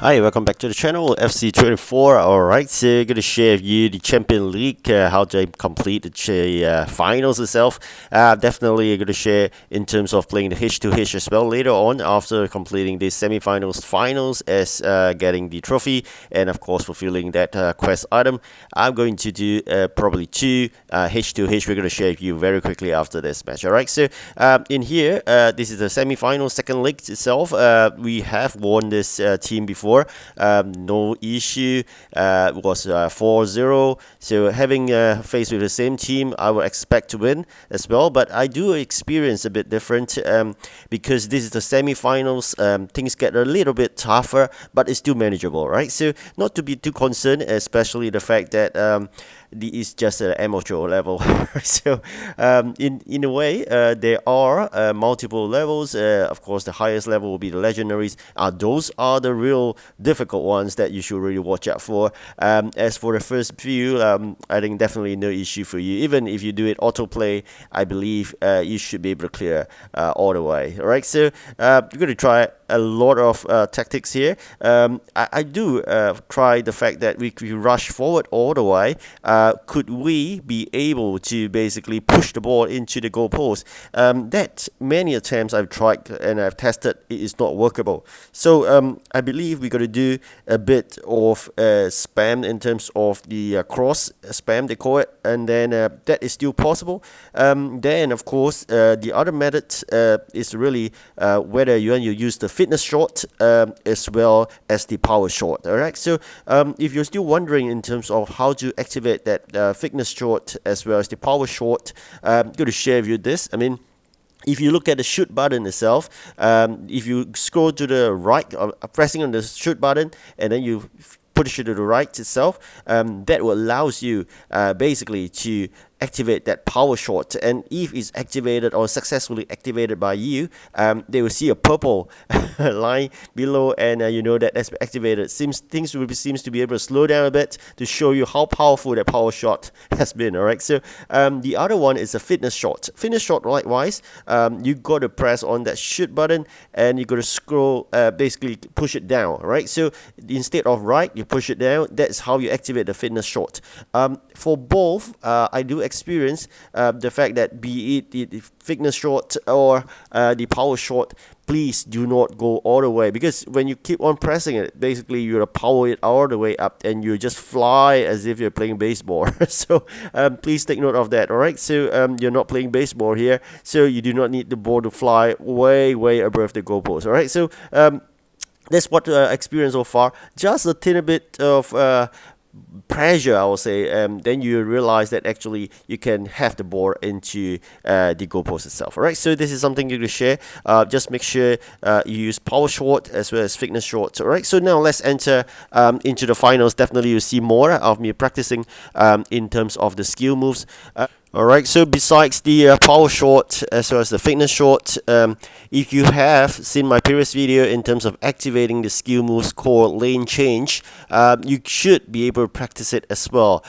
Hi, welcome back to the channel, FC24. Alright, so I'm going to share with you the Champions League, how to complete the finals itself. Definitely going to share in terms of playing the H2H as well later on after completing the semi-finals, finals as getting the trophy and of course fulfilling that quest item. I'm going to do probably two H2H we're going to share with you very quickly after this match. Alright, so in here, this is the semi-final second leg itself. We have won this team before. No issue. It was 4-0. So having faced with the same team, I would expect to win as well. But I do experience a bit different because this is the semi-finals. Things get a little bit tougher, but it's still manageable, right? So not to be too concerned, especially the fact that it's just an amateur level. So in a way, there are multiple levels. Of course, the highest level will be the legendaries. Those are the real difficult ones that you should really watch out for. As for the first few, I think definitely no issue for you. Even if you do it autoplay, I believe you should be able to clear all the way. All right, so you're going to try a lot of tactics here. I do try the fact that we rush forward all the way. Could we be able to basically push the ball into the goal post? That many attempts I've tried and I've tested, it is not workable. So I believe we're going to do a bit of spam in terms of the cross spam, they call it, and then that is still possible. Then of course the other method is really whether you want to use the fitness shot as well as the power shot. Alright, so if you're still wondering in terms of how to activate that fitness shot as well as the power shot, I'm going to share with you this. I mean, if you look at the shoot button itself, if you scroll to the right, pressing on the shoot button, and then you push it to the right itself, that will allows you basically to activate that power shot. And if it's activated or successfully activated by you, they will see a purple line below, and you know that that's activated. Seems to be able to slow down a bit to show you how powerful that power shot has been. All right, so the other one is a fitness shot. Fitness shot, likewise, you got to press on that shoot button and you got to scroll, basically push it down. All right, so instead of right, you push it down. That's how you activate the fitness shot. For both, I do experience the fact that be it the fitness shot or the power shot, please do not go all the way, because when you keep on pressing it, basically you're power it all the way up and you just fly as if you're playing baseball. So please take note of that. All right, so you're not playing baseball here, so you do not need the ball to fly way above the goalpost. All right, so that's what I experienced so far. Just a tiny bit of pressure, I would say, then you realize that actually you can have the ball into the goalpost itself. Alright, so this is something you can share. Just make sure you use power shot as well as fitness shot. Alright, so now let's enter into the finals. Definitely you'll see more of me practicing in terms of the skill moves. Alright, so besides the power shot as well as the fitness shot, if you have seen my previous video in terms of activating the skill moves called lane change, you should be able to practice it as well.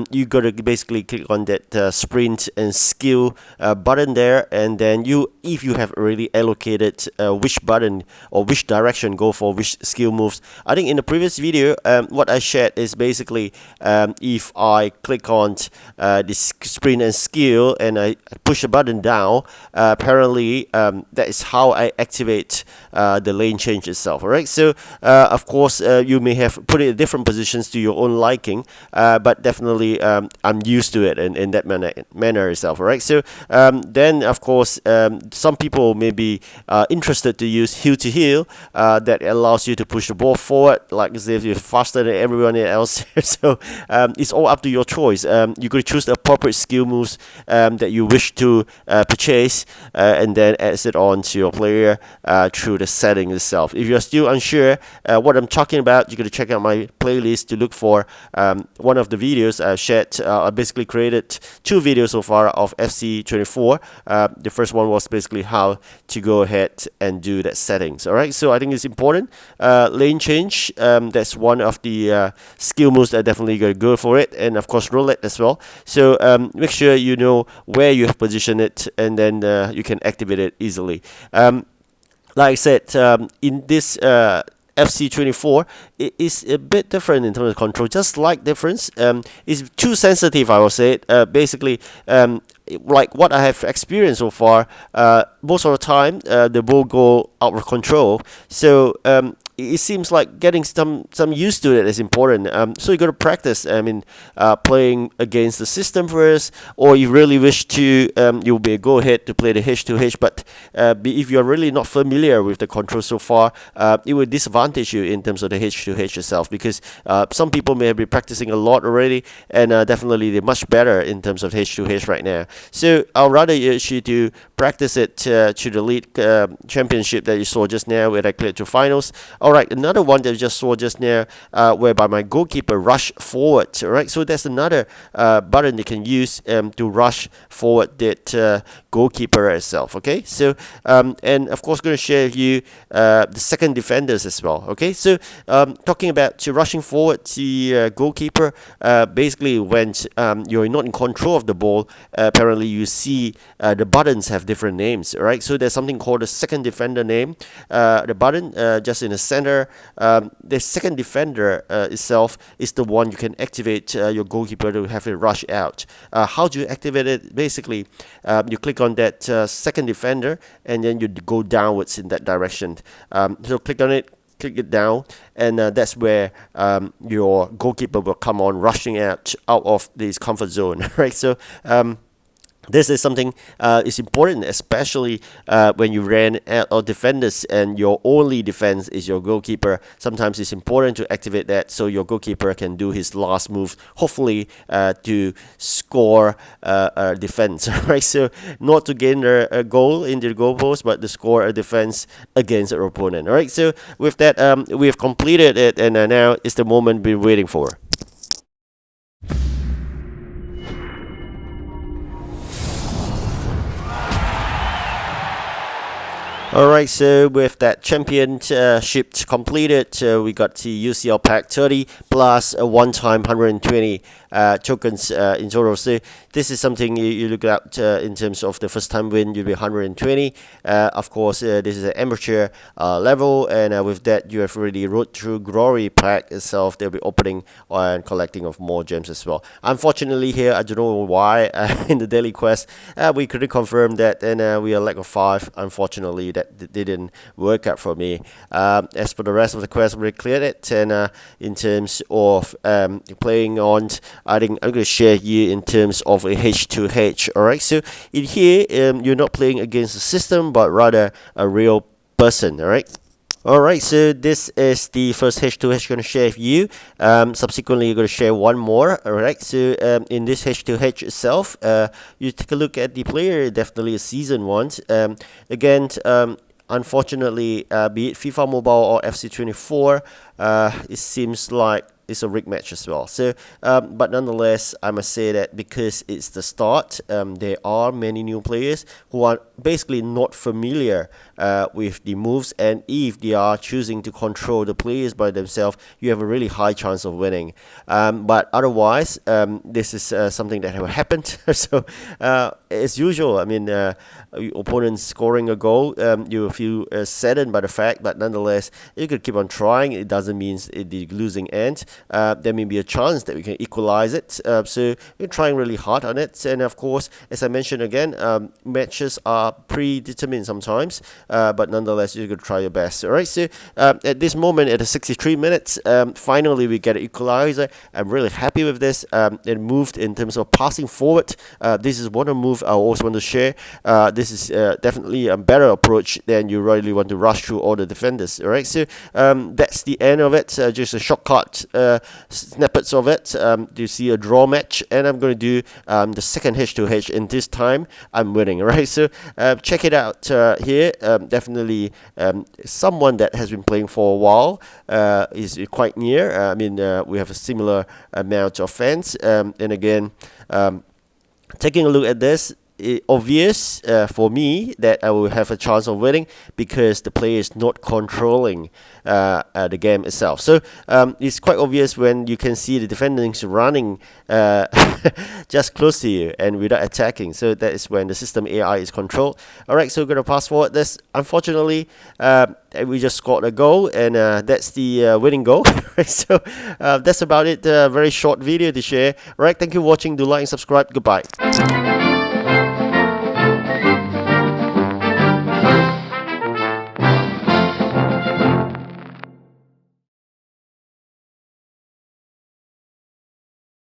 You got to basically click on that sprint and skill button there, and then if you have already allocated which button or which direction go for which skill moves. I think in the previous video, what I shared is basically if I click on this sprint and skill and I push the button down, apparently that is how I activate the lane change itself. Alright, so of course you may have put it in different positions to your own liking, but definitely I'm used to it in that manner itself. Alright, so then of course some people may be interested to use heel to heel, that allows you to push the ball forward like as if you're faster than everyone else. So it's all up to your choice. You could choose the appropriate skill moves that you wish to purchase, and then add it on to your player through the setting itself. If you're still unsure what I'm talking about, you got to check out my playlist to look for one of the videos I shared. I basically created two videos so far of FC24. The first one was basically how to go ahead and do that settings. Alright, so I think it's important. Lane change, that's one of the skill moves that definitely got to go for it, and of course roulette as well. So make sure you know where you have positioned it, and then you can activate it easily. Like I said, in this FC24, it is a bit different in terms of control. Just slight difference. It's too sensitive, I will say it. Basically, like what I have experienced so far, most of the time the ball go out of control. So it seems like getting some used to it is important. So you got to practice. I mean, playing against the system first, or you really wish to, you'll be a go ahead to play the H2H. But if you're really not familiar with the control so far, it will disadvantage you in terms of the H2H itself, because some people may have been practicing a lot already, and definitely they're much better in terms of H2H right now. So I'll rather urge you to practice it to the league championship that you saw just now, where I cleared to finals. Alright, another one that you just saw just now, whereby my goalkeeper rush forward. Alright, so that's another button you can use to rush forward that goalkeeper itself. Okay, so and of course going to share with you the second defenders as well. Okay, so talking about rushing forward the goalkeeper, basically when you're not in control of the ball, apparently you see the buttons have different names. Alright, so there's something called the second defender name. The button just in the center, the second defender itself is the one you can activate your goalkeeper to have it rush out. How do you activate it? Basically, you click on that second defender, and then you go downwards in that direction. So click on it, click it down, and that's where your goalkeeper will come on rushing out of this comfort zone. Right, so this is something is important, especially when you ran out of defenders and your only defense is your goalkeeper. Sometimes it's important to activate that so your goalkeeper can do his last move, hopefully to score a defense. Right, so not to gain a goal in the goal post, but to score a defense against our opponent. All right, so with that, we have completed it, and now is the moment we've been waiting for. Alright, so with that championship completed, we got the UCL Pack 30 plus a one-time 120 tokens in total. So this is something you look at in terms of the first time win, you'll be 120. Of course, this is an amateur level, and with that you have already Road Through Glory Pack itself. They'll be opening and collecting of more gems as well. Unfortunately here, I don't know why, in the daily quest, we couldn't confirm that, and we are lack of 5. Unfortunately, that didn't work out for me. As for the rest of the quest, we cleared it, and in terms of playing on, I think I'm going to share you in terms of a H2H. Alright, so in here, you're not playing against the system, but rather a real person. Alright, so this is the first H2H I'm going to share with you. Subsequently, you're going to share one more. Alright, so in this H2H itself, you take a look at the player, definitely a seasoned one. Again, unfortunately, be it FIFA Mobile or FC24, it seems like it's a rigged match as well. So, but nonetheless, I must say that because it's the start, there are many new players who are basically not familiar with the moves, and if they are choosing to control the players by themselves, you have a really high chance of winning. But otherwise, this is something that have happened. So, as usual, I mean, opponents scoring a goal, you feel saddened by the fact, but nonetheless, you could keep on trying. It doesn't mean the losing end. There may be a chance that we can equalize it. So we're trying really hard on it. And of course, as I mentioned again, matches are predetermined sometimes, but nonetheless, you could try your best. Alright, so at this moment, at the 63 minutes, finally we get an equalizer. I'm really happy with this. It moved in terms of passing forward. This is one of the moves I also want to share. This is definitely a better approach than you really want to rush through all the defenders. Alright, so that's the end of it. Just a shortcut snippets of it. You see a draw match, and I'm going to do the second H2H, and this time I'm winning. Right, so check it out here. Definitely someone that has been playing for a while is quite near. I mean, we have a similar amount of fans, and again, taking a look at this, obvious for me that I will have a chance of winning because the player is not controlling the game itself. So it's quite obvious when you can see the defenders running just close to you and without attacking. So that is when the system AI is controlled. Alright, so we're going to pass forward this. Unfortunately, we just scored a goal, and that's the winning goal. So that's about it. Very short video to share. Alright, thank you for watching. Do like and subscribe. Goodbye.